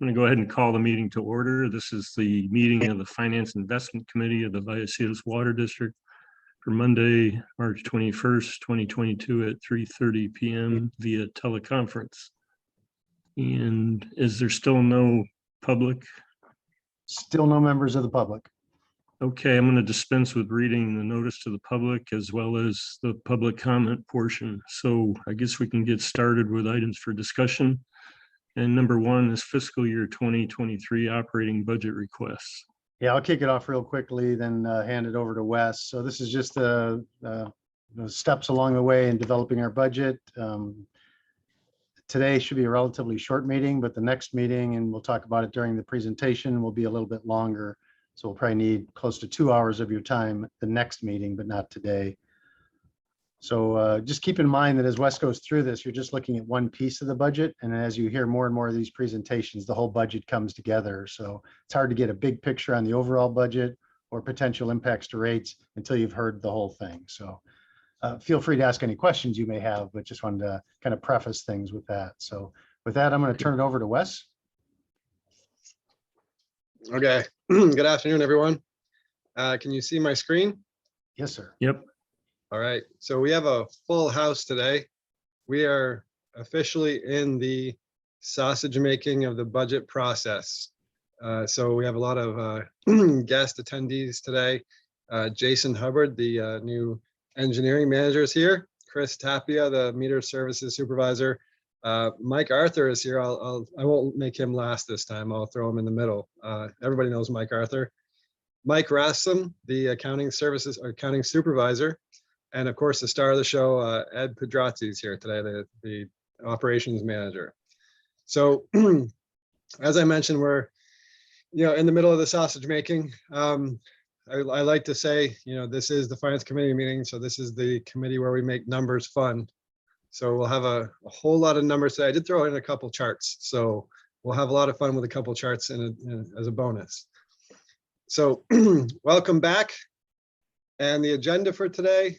I'm going to go ahead and call the meeting to order. This is the meeting of the Finance Investment Committee of the Vallecitos Water District for Monday, March 21st, 2022 at 3:30 p.m. via teleconference. And is there still no public? Still no members of the public. Okay, I'm going to dispense with reading the notice to the public as well as the public comment portion. So I guess we can get started with items for discussion. And number one is fiscal year 2023 operating budget requests. Yeah, I'll kick it off real quickly, then hand it over to Wes. So this is just the steps along the way in developing our budget. Today should be a relatively short meeting, but the next meeting, and we'll talk about it during the presentation, will be a little bit longer. So we'll probably need close to 2 hours of your time the next meeting, but not today. So just keep in mind that as Wes goes through this, you're just looking at one piece of the budget. And as you hear more and more of these presentations, the whole budget comes together. So it's hard to get a big picture on the overall budget or potential impacts to rates until you've heard the whole thing. So feel free to ask any questions you may have, but just wanted to kind of preface things with that. So with that, I'm going to turn it over to Wes. Okay. Good afternoon, everyone. Can you see my screen? Yes, sir. Yep. All right. So we have a full house today. We are officially in the sausage making of the budget process. So we have a lot of guest attendees today. Jason Hubbard, the new engineering manager, is here. Chris Tapia, the meter services supervisor. Mike Arthur is here. I won't make him last this time. I'll throw him in the middle. Everybody knows Mike Arthur. Mike Rassom, the accounting services or accounting supervisor. And of course, the star of the show, Ed Pedrazzi is here today, the operations manager. So as I mentioned, we're in the middle of the sausage making. I like to say, this is the finance committee meeting. So this is the committee where we make numbers fun. So we'll have a whole lot of numbers today. I did throw in a couple charts. So we'll have a lot of fun with a couple charts as a bonus. So welcome back. And the agenda for today,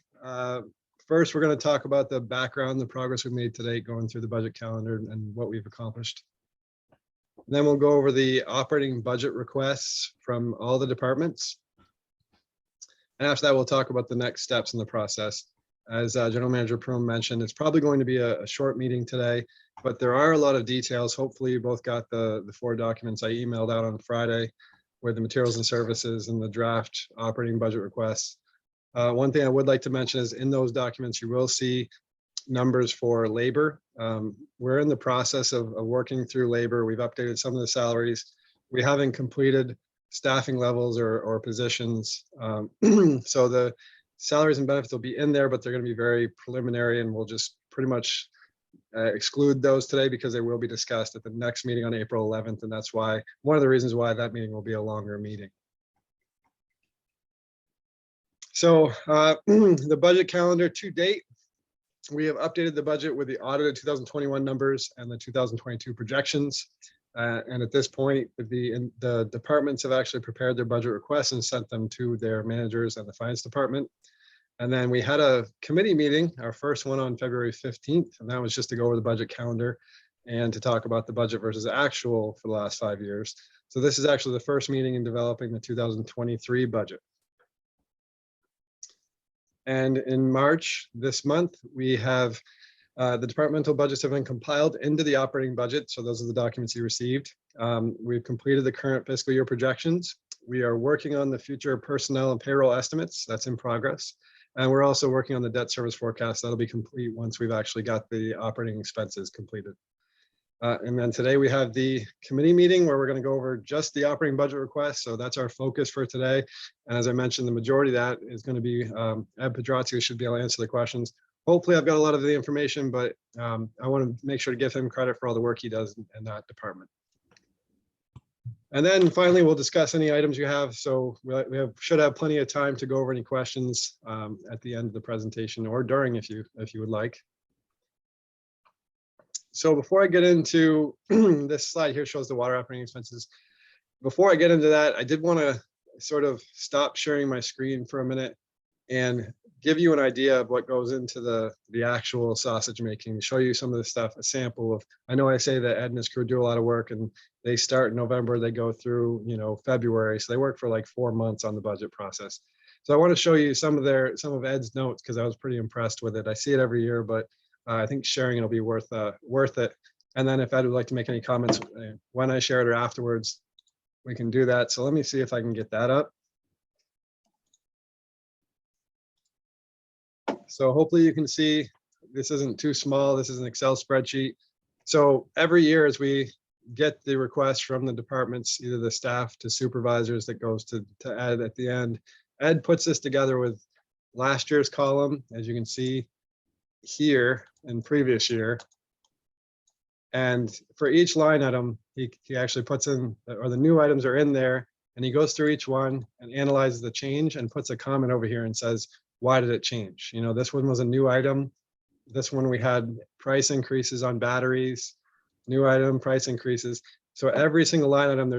first, we're going to talk about the background, the progress we've made today, going through the budget calendar and what we've accomplished. And then we'll go over the operating budget requests from all the departments. And after that, we'll talk about the next steps in the process. As General Manager Prum mentioned, it's probably going to be a short meeting today, but there are a lot of details. Hopefully you both got the 4 documents I emailed out on Friday with the materials and services and the draft operating budget requests. One thing I would like to mention is in those documents, you will see numbers for labor. We're in the process of working through labor. We've updated some of the salaries. We haven't completed staffing levels or positions. So the salaries and benefits will be in there, but they're going to be very preliminary, and we'll just pretty much exclude those today because they will be discussed at the next meeting on April 11th. And that's why one of the reasons why that meeting will be a longer meeting. So the budget calendar to date, we have updated the budget with the audited 2021 numbers and the 2022 projections. And at this point, the departments have actually prepared their budget requests and sent them to their managers and the finance department. And then we had a committee meeting, our first one on February 15th, and that was just to go over the budget calendar and to talk about the budget versus actual for the last 5 years. So this is actually the first meeting in developing the 2023 budget. And in March this month, we have the departmental budgets have been compiled into the operating budget. So those are the documents you received. We've completed the current fiscal year projections. We are working on the future personnel and payroll estimates. That's in progress. And we're also working on the debt service forecast. That'll be complete once we've actually got the operating expenses completed. And then today we have the committee meeting where we're going to go over just the operating budget request. So that's our focus for today. And as I mentioned, the majority of that is going to be Ed Pedrazzi, who should be able to answer the questions. Hopefully I've got a lot of the information, but I want to make sure to give him credit for all the work he does in that department. And then finally, we'll discuss any items you have. So we should have plenty of time to go over any questions at the end of the presentation or during if you would like. So before I get into this slide here shows the water operating expenses. Before I get into that, I did want to sort of stop sharing my screen for a minute and give you an idea of what goes into the actual sausage making, show you some of the stuff, a sample of, I know I say that Ed and his crew do a lot of work, and they start in November, they go through, February. So they work for like 4 months on the budget process. So I want to show you some of Ed's notes, because I was pretty impressed with it. I see it every year, but I think sharing it will be worth it. And then if Ed would like to make any comments when I share it or afterwards, we can do that. So let me see if I can get that up. So hopefully you can see this isn't too small. This is an Excel spreadsheet. So every year as we get the request from the departments, either the staff to supervisors, that goes to Ed at the end, Ed puts this together with last year's column, as you can see here, and previous year. And for each line item, he actually puts in, or the new items are in there, and he goes through each one and analyzes the change and puts a comment over here and says, why did it change? This one was a new item. This one we had price increases on batteries, new item, price increases. So every single line item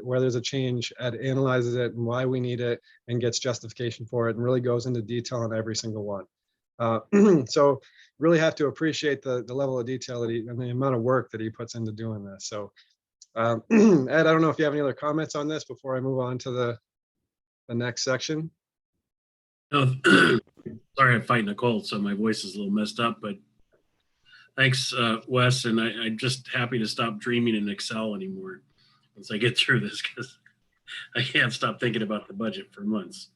where there's a change, Ed analyzes it and why we need it and gets justification for it, and really goes into detail on every single one. So really have to appreciate the level of detail and the amount of work that he puts into doing this. So Ed, I don't know if you have any other comments on this before I move on to the next section. Oh, sorry, I'm fighting a cold, so my voice is a little messed up, but thanks, Wes. And I'm just happy to stop dreaming in Excel anymore once I get through this, because I can't stop thinking about the budget for months.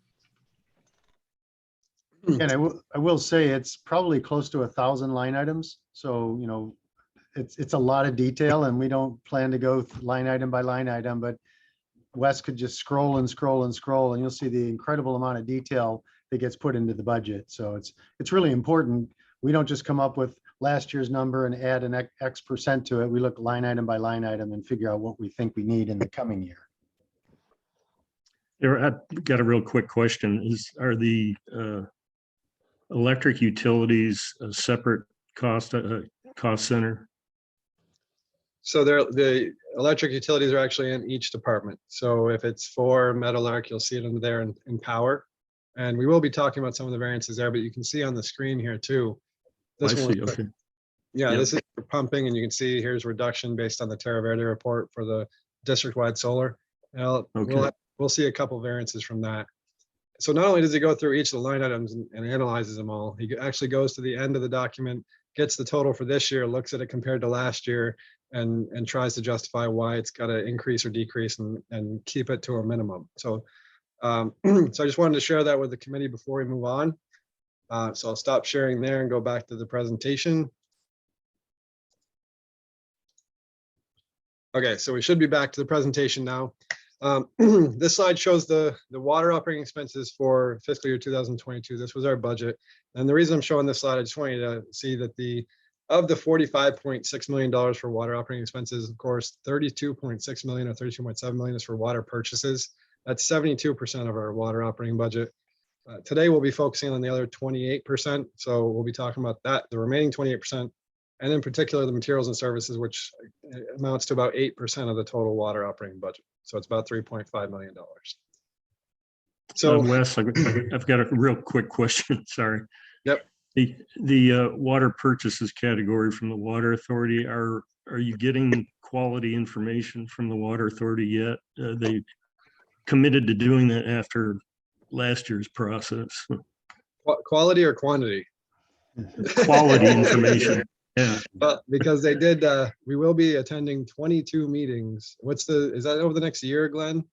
And I will say it's probably close to 1,000 line items. So, it's a lot of detail, and we don't plan to go line item by line item, but Wes could just scroll and scroll and scroll, and you'll see the incredible amount of detail that gets put into the budget. So it's really important. We don't just come up with last year's number and add an X percent to it. We look line item by line item and figure out what we think we need in the coming year. I've got a real quick question. Are the electric utilities a separate cost center? So the electric utilities are actually in each department. So if it's for Meadowlark, you'll see it under there in power. And we will be talking about some of the variances there, but you can see on the screen here too. This one, Okay. yeah, Yep. This is for pumping, and you can see here's reduction based on the Terra Verde report for the district-wide solar. Now, Okay. we'll see a couple variances from that. So not only does he go through each of the line items and analyzes them all, he actually goes to the end of the document, gets the total for this year, looks at it compared to last year, and tries to justify why it's got to increase or decrease and keep it to a minimum. So, so I just wanted to share that with the committee before we move on. So I'll stop sharing there and go back to the presentation. Okay, so we should be back to the presentation now. This slide shows the water operating expenses for fiscal year 2022. This was our budget. And the reason I'm showing this slide, I just want you to see that of the $45.6 million for water operating expenses, of course, 32.6 million or 32.7 million is for water purchases. That's 72% of our water operating budget. Today, we'll be focusing on the other 28%. So we'll be talking about that, the remaining 28%, and in particular, the materials and services, which amounts to about 8% of the total water operating budget. So it's about $3.5 million. So Wes, I've got a real quick question. Sorry. Yep. The water purchases category from the Water Authority, are you getting quality information from the Water Authority yet? They committed to doing that after last year's process. Quality or quantity? Quality information. Yeah. Because they did, we will be attending 22 meetings. Is that over the next year, Glenn?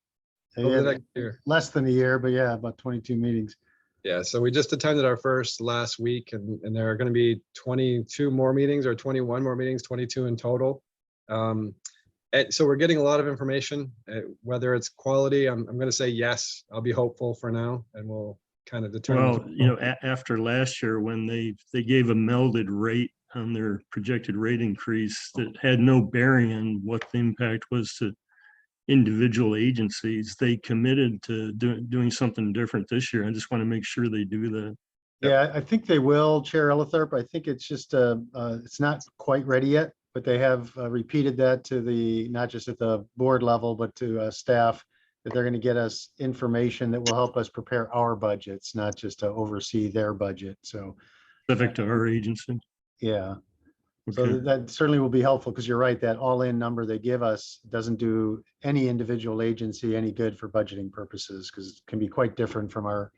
Over the next year. Less than a year, but yeah, about 22 meetings. Yeah, so we just attended our first last week, and there are going to be 22 more meetings or 21 more meetings, 22 in total. And so we're getting a lot of information, whether it's quality. I'm going to say yes. I'll be hopeful for now, and we'll kind of determine. Well, after last year, when they gave a melded rate on their projected rate increase that had no bearing on what the impact was to individual agencies, they committed to doing something different this year. I just want to make sure they do that. Yeah, I think they will, Chair Ellithorpe. I think it's just, it's not quite ready yet, but they have repeated that to not just at the board level, but to staff that they're going to get us information that will help us prepare our budgets, not just to oversee their budget. So, Specific to our agency. yeah. So Okay. that certainly will be helpful, because you're right, that all-in number they give us doesn't do any individual agency any good for budgeting purposes, because it can be quite different from our,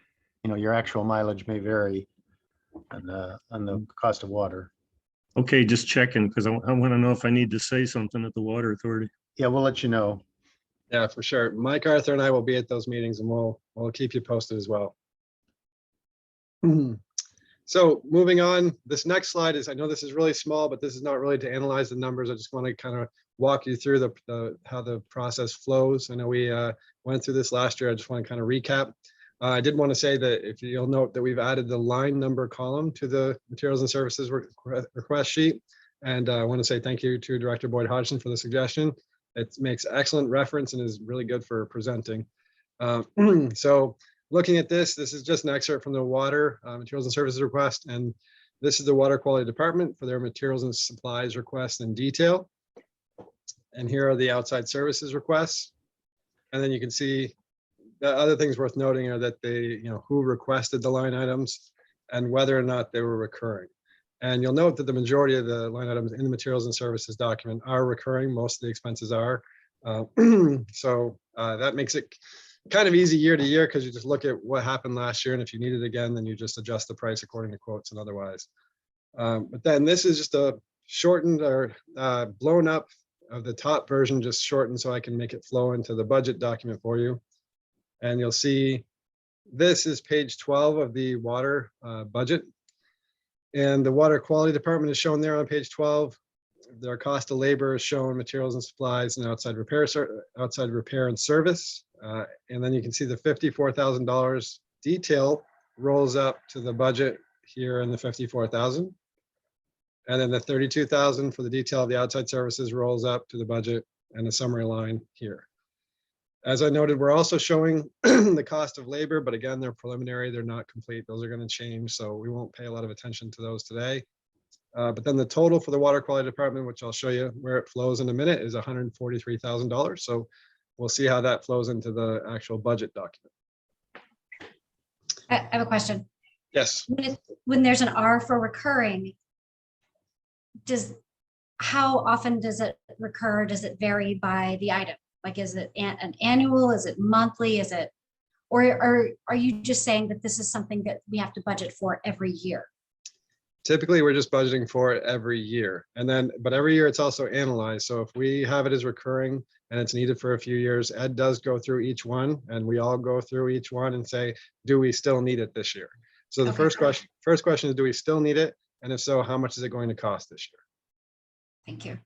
your actual mileage may vary on the cost of water. Okay, just checking because I want to know if I need to say something at the Water Authority. Yeah, we'll let you know. Yeah, for sure. Mike Arthur and I will be at those meetings, and we'll keep you posted as well. So moving on, this next slide is, I know this is really small, but this is not really to analyze the numbers. I just want to kind of walk you through how the process flows. I know we went through this last year. I just want to kind of recap. I did want to say that if you'll note that we've added the line number column to the materials and services request sheet. And I want to say thank you to Director Boyd Hodgson for the suggestion. It makes excellent reference and is really good for presenting. So looking at this is just an excerpt from the water materials and services request. And this is the water quality department for their materials and supplies request in detail. And here are the outside services requests. And then you can see the other things worth noting are that they, who requested the line items and whether or not they were recurring. And you'll note that the majority of the line items in the materials and services document are recurring. Most of the expenses are. So that makes it kind of easy year to year, because you just look at what happened last year. And if you need it again, then you just adjust the price according to quotes and otherwise. But then this is just a shortened or blown up of the top version, just shortened so I can make it flow into the budget document for you. And you'll see this is page 12 of the water budget. And the water quality department is shown there on page 12. Their cost of labor is shown, materials and supplies, and outside repair and service. And then you can see the $54,000 detail rolls up to the budget here in the 54,000. And then the 32,000 for the detail of the outside services rolls up to the budget and the summary line here. As I noted, we're also showing the cost of labor, but again, they're preliminary, they're not complete. Those are going to change, so we won't pay a lot of attention to those today. But then the total for the water quality department, which I'll show you where it flows in a minute, is $143,000. So we'll see how that flows into the actual budget document. I have a question. Yes. When there's an R for recurring, how often does it recur? Does it vary by the item? Like, is it an annual? Is it monthly? Is it, or are you just saying that this is something that we have to budget for every year? Typically, we're just budgeting for it every year. And then, but every year it's also analyzed. So if we have it as recurring and it's needed for a few years, Ed does go through each one, and we all go through each one and say, do we still need it this year? So the Okay. first question is, do we still need it? And if so, how much is it going to cost this year? Thank you.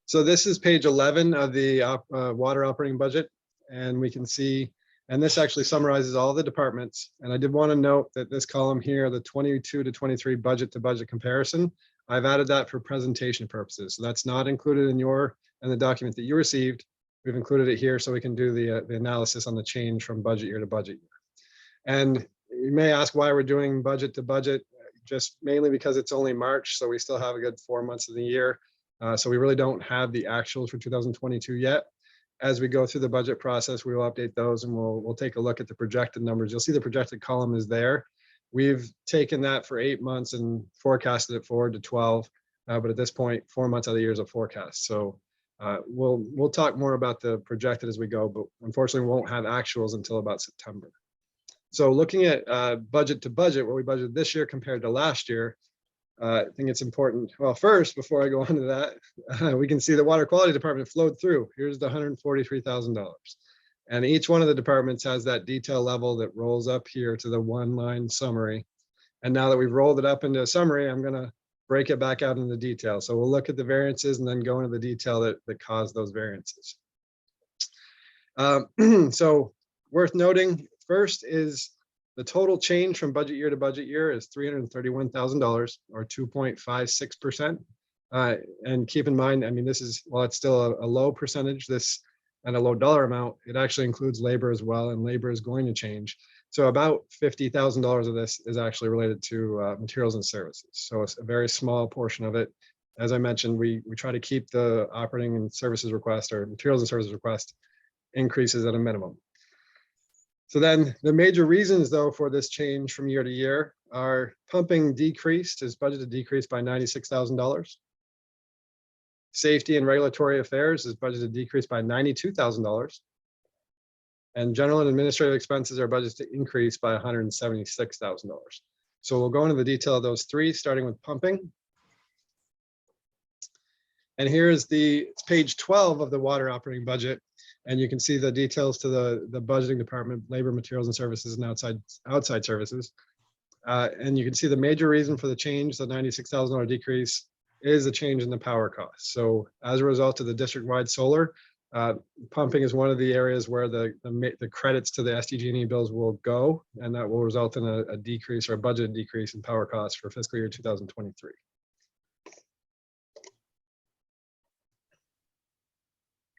So this is page 11 of the water operating budget, and we can see, and this actually summarizes all the departments. And I did want to note that this column here, the 22 to 23 budget to budget comparison, I've added that for presentation purposes. So that's not included in the document that you received. We've included it here so we can do the analysis on the change from budget year to budget year. And you may ask why we're doing budget to budget, just mainly because it's only March, so we still have a good 4 months of the year. So we really don't have the actuals for 2022 yet. As we go through the budget process, we will update those, and we'll take a look at the projected numbers. You'll see the projected column is there. We've taken that for 8 months and forecasted it forward to 12. But at this point, 4 months out of the year is a forecast. So we'll talk more about the projected as we go, but unfortunately we won't have actuals until about September. So looking at budget to budget, what we budgeted this year compared to last year, I think it's important. Well, first, before I go on to that, we can see the water quality department flowed through. Here's the $143,000. And each one of the departments has that detail level that rolls up here to the one line summary. And now that we've rolled it up into a summary, I'm going to break it back out into detail. So we'll look at the variances and then go into the detail that caused those variances. So worth noting, first is the total change from budget year to budget year is $331,000 or 2.56%. And keep in mind, I mean, this is, while it's still a low percentage, and a low dollar amount, it actually includes labor as well, and labor is going to change. So about $50,000 of this is actually related to materials and services. So it's a very small portion of it. As I mentioned, we try to keep the operating and services request, or materials and services request, increases at a minimum. So then the major reasons though for this change from year to year are pumping decreased, is budgeted decreased by $96,000. Safety and regulatory affairs is budgeted decreased by $92,000. And general and administrative expenses are budgeted to increase by $176,000. So we'll go into the detail of those three, starting with pumping. And here is it's page 12 of the water operating budget. And you can see the details to the budgeting department, labor, materials and services, and outside services. And you can see the major reason for the change, the $96,000 decrease, is a change in the power costs. So as a result of the district-wide solar, pumping is one of the areas where the credits to the SDG&E bills will go, and that will result in a decrease or a budget decrease in power costs for fiscal year 2023.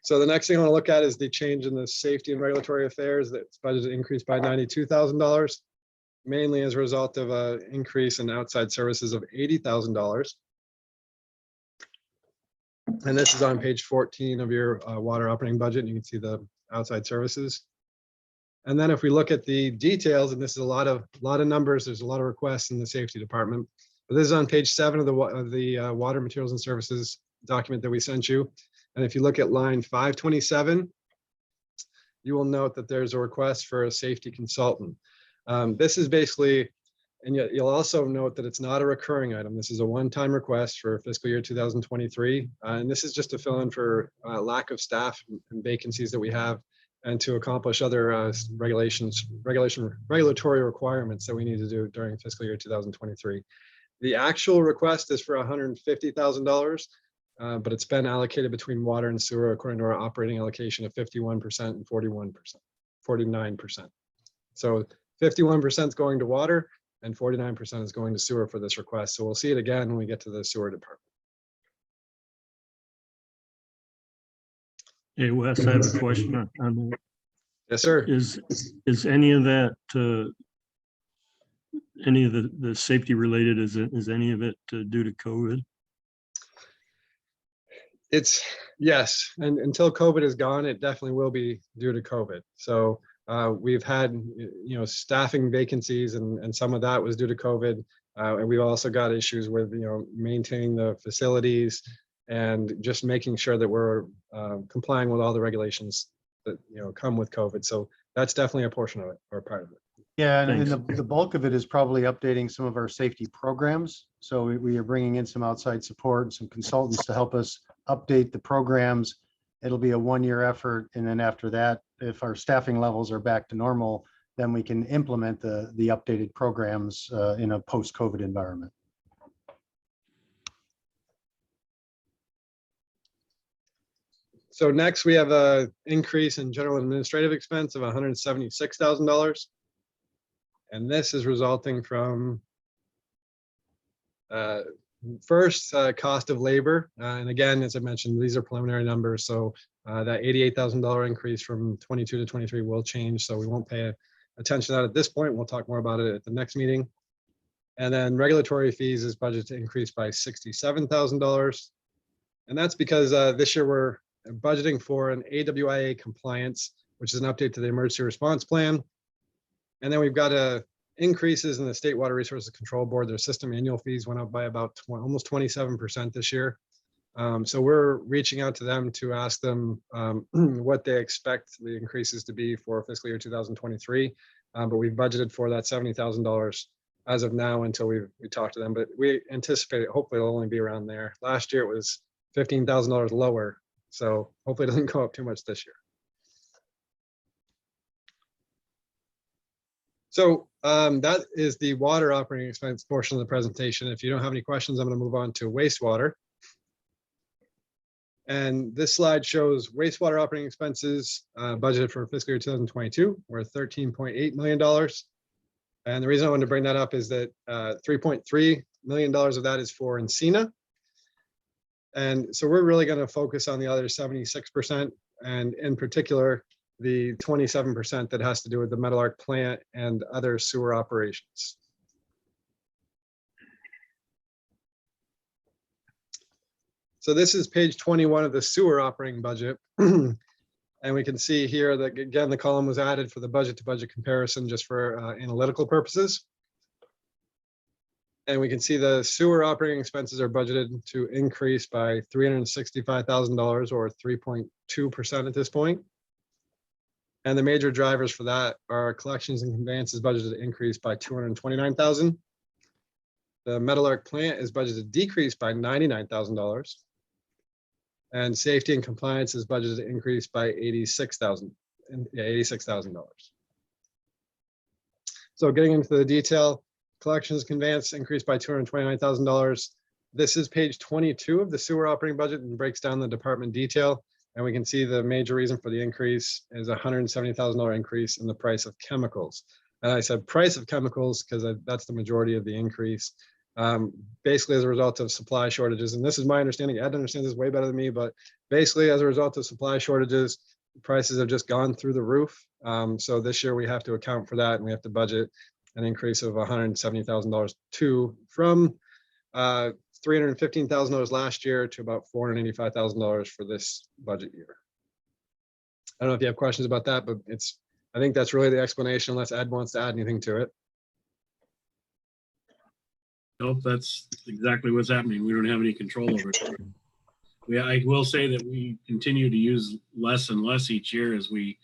So the next thing I want to look at is the change in the safety and regulatory affairs. That's budgeted increased by $92,000, mainly as a result of an increase in outside services of $80,000. And this is on page 14 of your water operating budget. And you can see the outside services. And then if we look at the details, and this is a lot of numbers, there's a lot of requests in the safety department. But this is on page 7 of the water materials and services document that we sent you. And if you look at line 527, you will note that there's a request for a safety consultant. This is basically, and you'll also note that it's not a recurring item. This is a one-time request for fiscal year 2023. And this is just to fill in for lack of staff and vacancies that we have, and to accomplish other regulatory requirements that we need to do during fiscal year 2023. The actual request is for $150,000. But it's been allocated between water and sewer according to our operating allocation of 51% and 49%. So 51% is going to water and 49% is going to sewer for this request. So we'll see it again when we get to the sewer department. Hey, Wes, I have a question on that. Yes, sir. Is any of that, any of the safety related, is any of it due to COVID? It's yes, and until COVID is gone, it definitely will be due to COVID. So we've had staffing vacancies, and some of that was due to COVID, and we've also got issues with maintaining the facilities and just making sure that we're complying with all the regulations that come with COVID. So that's definitely a portion of it, or part of it. Yeah, and Thanks. the bulk of it is probably updating some of our safety programs. So we are bringing in some outside support and some consultants to help us update the programs. It'll be a one-year effort. And then after that, if our staffing levels are back to normal, then we can implement the updated programs in a post-COVID environment. So next we have a increase in general administrative expense of $176,000. And this is resulting from first cost of labor. And again, as I mentioned, these are preliminary numbers. So that $88,000 increase from 22 to 23 will change. So we won't pay attention to that at this point. We'll talk more about it at the next meeting. And then regulatory fees is budgeted to increase by $67,000. And that's because this year we're budgeting for an AWIA compliance, which is an update to the emergency response plan. And then we've got increases in the State Water Resources Control Board. Their system annual fees went up by about almost 27% this year. So we're reaching out to them to ask them what they expect the increases to be for fiscal year 2023. But we've budgeted for that $70,000 as of now until we talk to them. But we anticipate it, hopefully it'll only be around there. Last year it was $15,000 lower. So hopefully it doesn't go up too much this year. So that is the water operating expense portion of the presentation. If you don't have any questions, I'm going to move on to wastewater. And this slide shows wastewater operating expenses budgeted for fiscal year 2022 were $13.8 million. And the reason I wanted to bring that up is that $3.3 million of that is for Encina. And so we're really going to focus on the other 76%, and in particular, the 27% that has to do with the Meadowlark plant and other sewer operations. So this is page 21 of the sewer operating budget. And we can see here that, again, the column was added for the budget to budget comparison just for analytical purposes. And we can see the sewer operating expenses are budgeted to increase by $365,000 or 3.2% at this point. And the major drivers for that are collections and conveyances budgeted to increase by $229,000. The metal arc plant is budgeted to decrease by $99,000. And safety and compliance is budgeted to increase by $86,000. So getting into the detail, collections conveyance increased by $229,000. This is page 22 of the sewer operating budget and breaks down the department detail. And we can see the major reason for the increase is a $170,000 increase in the price of chemicals. And I said price of chemicals because that's the majority of the increase. Basically as a result of supply shortages. And this is my understanding. Ed understands this way better than me, but basically as a result of supply shortages, prices have just gone through the roof. So this year we have to account for that and we have to budget an increase of $170,000 from $315,000 last year to about $485,000 for this budget year. I don't know if you have questions about that, but I think that's really the explanation unless Ed wants to add anything to it. Nope, that's exactly what's happening. We don't have any control over it. I will say that we continue to use less and less each year as we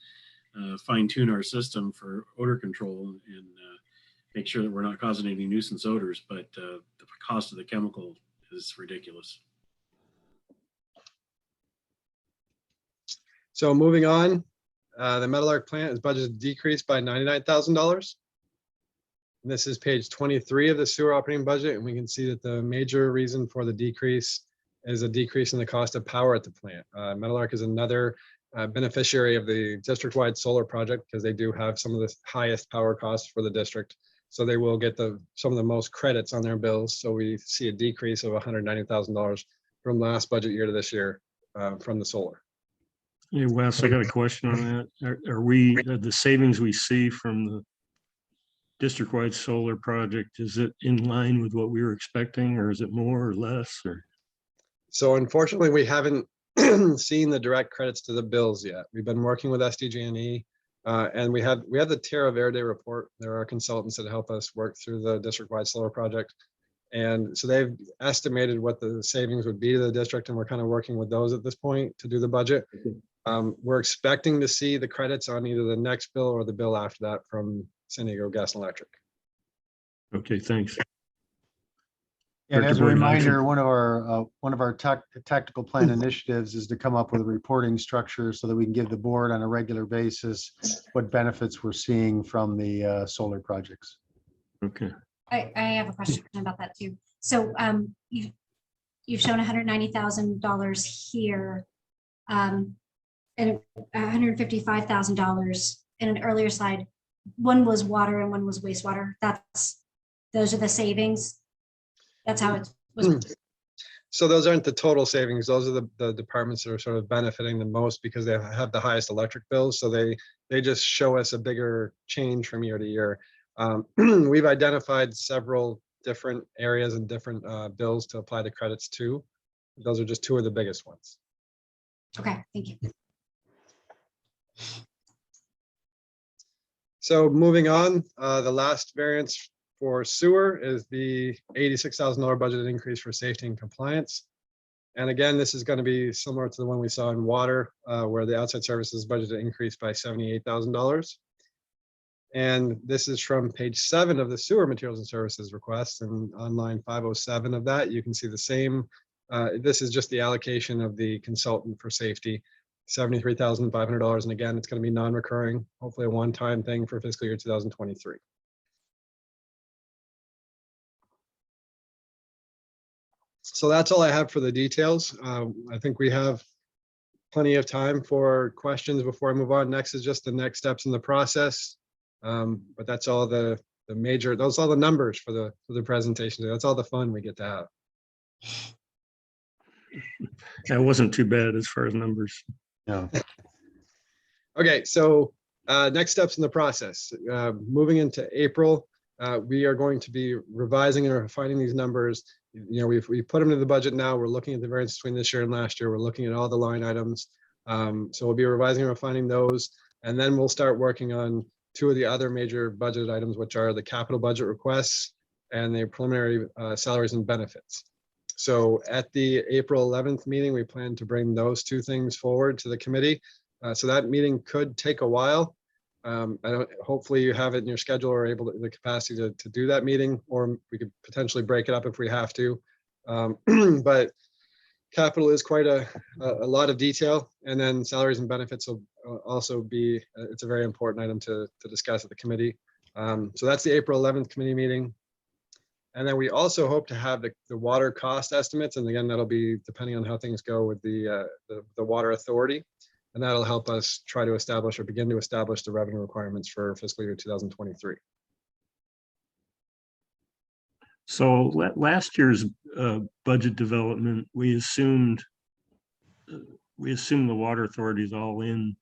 fine tune our system for odor control and make sure that we're not causing any nuisance odors, but the cost of the chemical is ridiculous. So moving on, the metal arc plant is budgeted decreased by $99,000. This is page 23 of the sewer operating budget, and we can see that the major reason for the decrease is a decrease in the cost of power at the plant. Metal arc is another beneficiary of the district-wide solar project because they do have some of the highest power costs for the district. So they will get some of the most credits on their bills. So we see a decrease of $190,000 from last budget year to this year from the solar. Hey, Wes, I got a question on that. Are we, the savings we see from the district-wide solar project, is it in line with what we were expecting, or is it more or less? Or? So unfortunately, we haven't seen the direct credits to the bills yet. We've been working with SDG&E, and we have the Terra Verde report. There are consultants that help us work through the district-wide solar project. And so they've estimated what the savings would be to the district, and we're kind of working with those at this point to do the budget. We're expecting to see the credits on either the next bill or the bill after that from San Diego Gas and Electric. Okay, thanks. And as a Director Boyd, reminder, one of our tactical plan initiatives is to come up with a reporting structure so that we can give the board on a regular basis what benefits we're seeing from the solar projects. Okay. I have a question about that too. So you've shown $190,000 here, and $155,000 in an earlier slide. One was water and one was wastewater. Those are the savings. That's how it was. So those aren't the total savings. Those are the departments that are sort of benefiting the most because they have the highest electric bills. So they just show us a bigger change from year to year. We've identified several different areas and different bills to apply the credits to. Those are just two of the biggest ones. Okay, thank you. So moving on, the last variance for sewer is the $86,000 budgeted increase for safety and compliance. And again, this is going to be similar to the one we saw in water, where the outside services budgeted increased by $78,000. And this is from page 7 of the sewer materials and services request, and on line 507 of that, you can see the same. This is just the allocation of the consultant for safety, $73,500. And again, it's going to be non-recurring, hopefully a one-time thing for fiscal year 2023. So that's all I have for the details. I think we have plenty of time for questions before I move on. Next is just the next steps in the process. But that's all those are all the numbers for the presentation. That's all the fun we get to have. That wasn't too bad as far as numbers. No. Okay, so next steps in the process. Moving into April, we are going to be revising and refining these numbers. You know, we put them into the budget now. We're looking at the variance between this year and last year. We're looking at all the line items. So we'll be revising and refining those, and then we'll start working on two of the other major budget items, which are the capital budget requests and the preliminary salaries and benefits. So at the April 11th meeting, we plan to bring those two things forward to the committee. So that meeting could take a while. Hopefully you have it in your schedule or able to the capacity to do that meeting, or we could potentially break it up if we have to. But capital is quite a lot of detail, and then salaries and benefits will also be, it's a very important item to discuss at the committee. So that's the April 11th committee meeting. And then we also hope to have the water cost estimates. And again, that'll be depending on how things go with the water authority. And that'll help us try to establish or begin to establish the revenue requirements for fiscal year 2023. So last year's budget development, we assumed the water authority is all in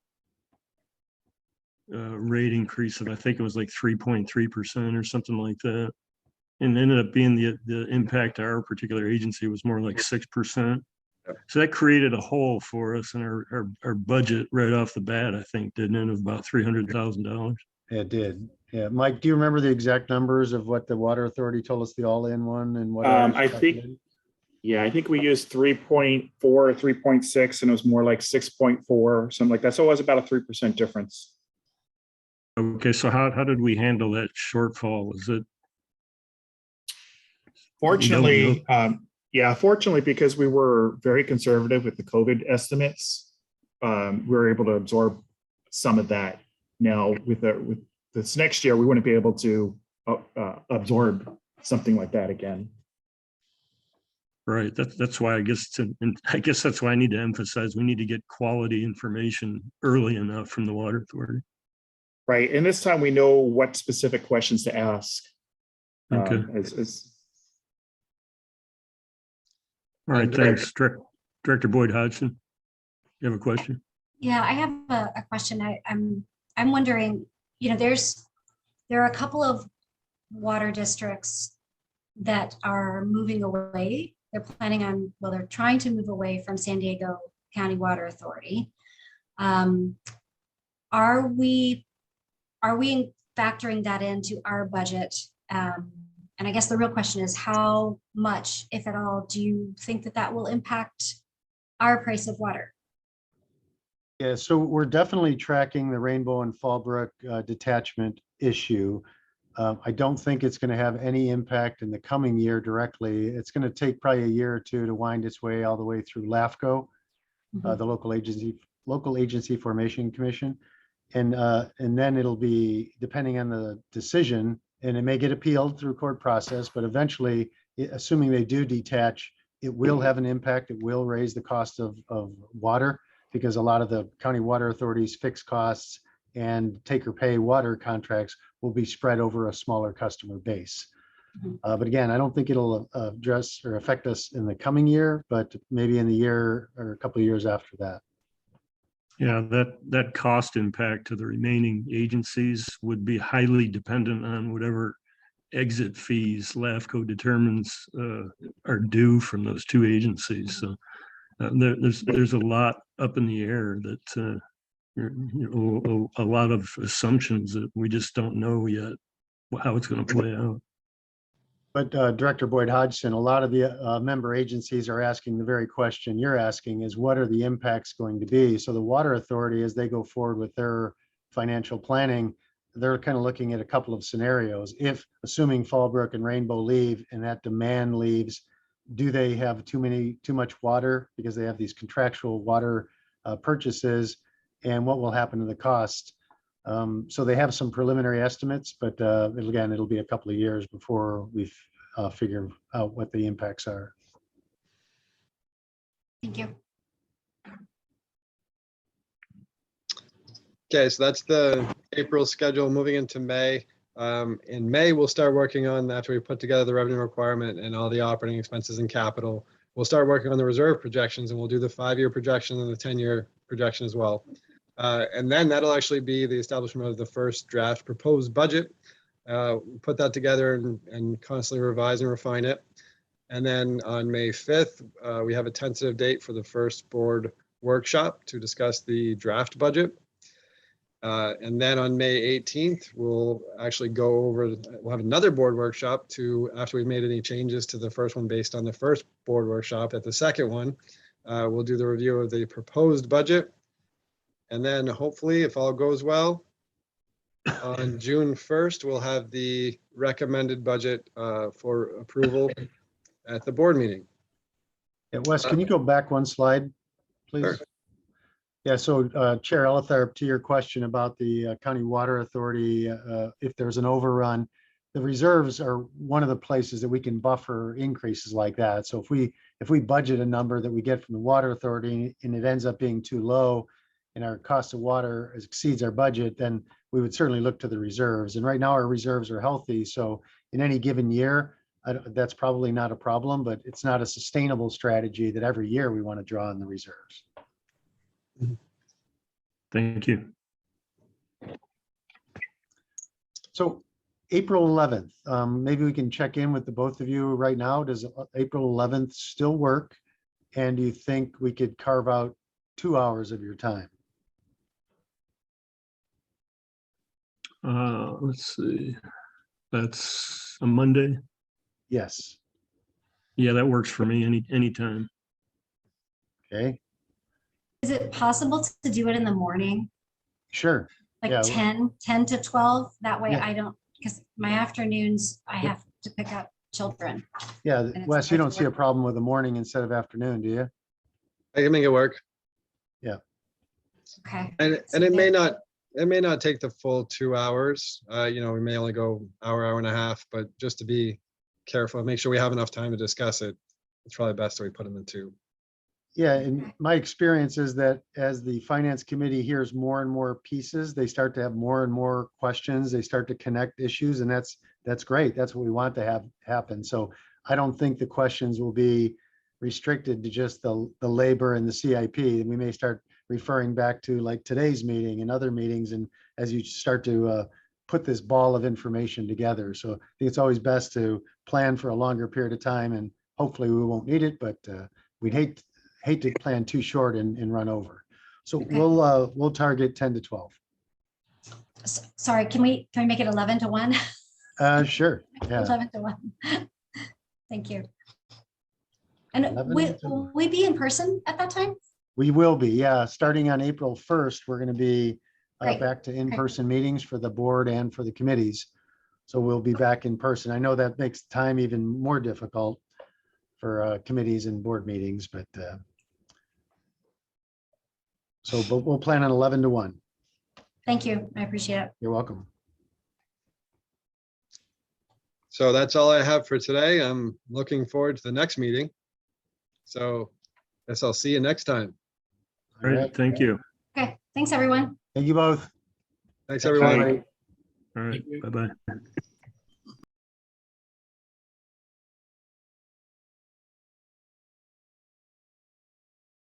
rate increase of, I think it was like 3.3% or something like that. And ended up being the impact to our particular agency was more like 6%. So that created a hole for us in our budget right off the bat, I think, didn't it, of about $300,000. It did. Yeah. Mike, do you remember the exact numbers of what the water authority told us the all-in one and what? I think, yeah, I think we used 3.4 or 3.6 and it was more like 6.4 or something like that. So it was about a 3% difference. Okay, so how did we handle that shortfall? Is it? Fortunately, yeah, fortunately, because we were very conservative with the COVID estimates, we were able to absorb some of that. Now with this next year, we wouldn't be able to absorb something like that again. Right. That's why I guess that's why I need to emphasize we need to get quality information early enough from the water authority. Right, and this time we know what specific questions to ask. Okay. All right, thanks. Director Boyd Hodgson, you have a question? Yeah, I have a question. I'm wondering, there are a couple of water districts that are moving away. They're planning on, well, they're trying to move away from San Diego County Water Authority. Are we factoring that into our budget? And I guess the real question is how much, if at all, do you think that will impact our price of water? Yeah, so we're definitely tracking the Rainbow and Fallbrook detachment issue. I don't think it's going to have any impact in the coming year directly. It's going to take probably a year or two to wind its way all the way through LAFCO, the local agency formation commission. And then it'll be depending on the decision, and it may get appealed through court process, but eventually, assuming they do detach, it will have an impact. It will raise the cost of water because a lot of the county water authorities' fixed costs and take or pay water contracts will be spread over a smaller customer base. But again, I don't think it'll address or affect us in the coming year, but maybe in the year or a couple of years after that. Yeah, that cost impact to the remaining agencies would be highly dependent on whatever exit fees LAFCO determines are due from those two agencies. So there's a lot up in the air that a lot of assumptions that we just don't know yet how it's going to play out. But Director Boyd Hodgson, a lot of the member agencies are asking the very question you're asking is what are the impacts going to be? So the water authority, as they go forward with their financial planning, they're kind of looking at a couple of scenarios. If assuming Fallbrook and Rainbow leave and that demand leaves, do they have too much water because they have these contractual water purchases, and what will happen to the cost? So they have some preliminary estimates, but it'll be a couple of years before we figure out what the impacts are. Thank you. Okay, so that's the April schedule. Moving into May. In May, we'll start working on, after we put together the revenue requirement and all the operating expenses and capital, we'll start working on the reserve projections, and we'll do the 5-year projection and the 10-year projection as well. And then that'll actually be the establishment of the first draft proposed budget. Put that together and constantly revise and refine it. And then on May 5th, we have a tentative date for the first board workshop to discuss the draft budget. And then on May 18th, we'll actually go over, we'll have another board workshop to, after we've made any changes to the first one based on the first board workshop, at the second one, we'll do the review of the proposed budget. And then hopefully, if all goes well, on June 1st, we'll have the recommended budget for approval at the board meeting. Yeah, Wes, can you go back one slide, please? Sure. Yeah, so Chair Elitharp, to your question about the County Water Authority, if there's an overrun, the reserves are one of the places that we can buffer increases like that. So if we budget a number that we get from the Water Authority and it ends up being too low and our cost of water exceeds our budget, then we would certainly look to the reserves. And right now our reserves are healthy. So in any given year, that's probably not a problem, but it's not a sustainable strategy that every year we want to draw on the reserves. Thank you. So April 11th, maybe we can check in with the both of you right now. Does April 11th still work? And do you think we could carve out 2 hours of your time? Let's see. That's a Monday. Yes. Yeah, that works for me anytime. Okay, Is it possible to do it in the morning? sure. Like Yeah. 10 to 12? That way Yeah. I don't, because my afternoons, I Yeah. have to pick up children. Yeah, it's Wes, you hard don't to see a work. problem with the morning instead of afternoon, do you? I can make it work. Okay. And So it may there- not take the full 2 hours. You know, we may only go hour and a half, but just to be careful, make sure we have enough time to discuss it. It's probably best that we put them in two. Yeah, and my experience is that as the finance committee hears more and more pieces, they start to have more and more questions. They start to connect issues, and that's great. That's what we want to have happen. So I don't think the questions will be restricted to just the labor and the CIP. We may start referring back to like today's meeting and other meetings, and as you start to put this ball of information together. So I think it's always best to plan for a longer period of time, and hopefully we won't need it, but we'd hate to plan too short and run over. So Okay. we'll target 10 to 12. Sorry, can we make it 11 to 1? Sure. Yeah. 11 to 1. Thank you. And 11 will to will we be in person at that time? We will be, yeah. Starting on April 1st, we're going to be Great. back to in-person meetings for the board and for the committees. So we'll be back in person. I know that makes time even more difficult for committees and board meetings, but but we'll plan on 11 to 1. Thank you. I appreciate it. You're welcome. So that's all I have for today. I'm looking forward to the next meeting. So guess I'll see you next time. All right, thank you. Okay, thanks, everyone. Thank you both. Thanks, everyone. Bye. All right, Thank you. bye-bye.